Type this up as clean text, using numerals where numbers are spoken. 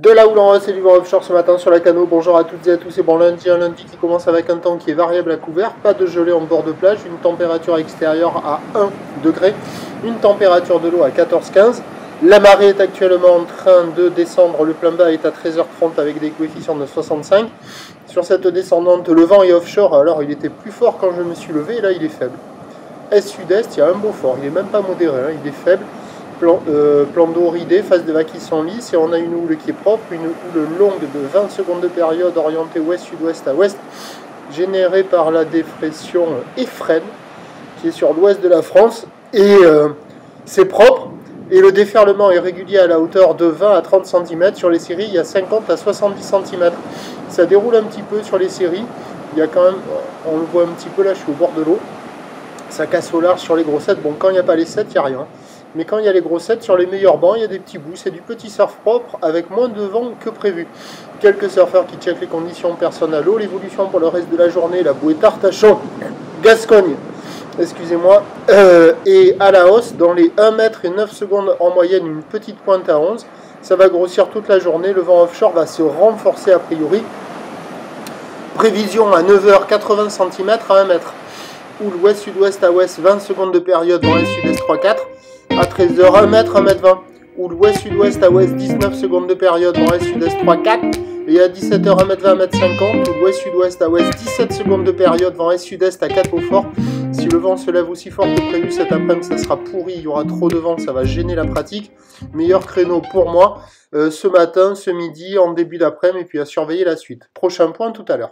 De là où l'on reste, c'est du vent offshore ce matin sur la Cano. Bonjour à toutes et à tous, c'est bon lundi, un lundi qui commence avec un temps qui est variable à couvert, pas de gelée en bord de plage, une température extérieure à 1 degré, une température de l'eau à 14-15. La marée est actuellement en train de descendre, le plein bas est à 13h30 avec des coefficients de 65. Sur cette descendante, le vent est offshore, alors il était plus fort quand je me suis levé, et là il est faible. Est-sud-est, il y a un beau fort, il n'est même pas modéré, hein, il est faible. Plan d'eau ridé, phase de vagues qui sont lisses, et on a une houle qui est propre, une houle longue de 20 secondes de période orientée ouest-sud-ouest à ouest, générée par la dépression Efren, qui est sur l'ouest de la France, et c'est propre, et le déferlement est régulier à la hauteur de 20 à 30 cm, sur les séries il y a 50 à 70 cm, ça déroule un petit peu sur les séries, il y a quand même, on le voit un petit peu là, je suis au bord de l'eau, ça casse au large sur les grossettes, bon quand il n'y a pas les 7, il n'y a rien. Mais quand il y a les grossettes, sur les meilleurs bancs, il y a des petits bouts. C'est du petit surf propre avec moins de vent que prévu. Quelques surfeurs qui checkent les conditions, personne à l'eau. L'évolution pour le reste de la journée, la bouée Artachon, Gascogne, excusez-moi, et à la hausse, dans les 1 mètre et 9 secondes en moyenne, une petite pointe à 11. Ça va grossir toute la journée. Le vent offshore va se renforcer a priori. Prévision à 9h, 80 cm à 1 mètre. Ou l'ouest, sud-ouest à ouest, 20 secondes de période, vent est-sud-est 3-4. À 13h, 1 mètre, 1 mètre 20. Ou l'ouest, sud-ouest à ouest, 19 secondes de période, vent est-sud-est 3-4. Et à 17h, 1 mètre 20, 1 mètre 50. Ou l'ouest, sud-ouest à ouest, 17 secondes de période, vent est-sud-est à 4 au fort. Si le vent se lève aussi fort que prévu cet après-midi, ça sera pourri, il y aura trop de vent, ça va gêner la pratique. Meilleur créneau pour moi, ce matin, ce midi, en début d'après-midi, et puis à surveiller la suite. Prochain point tout à l'heure.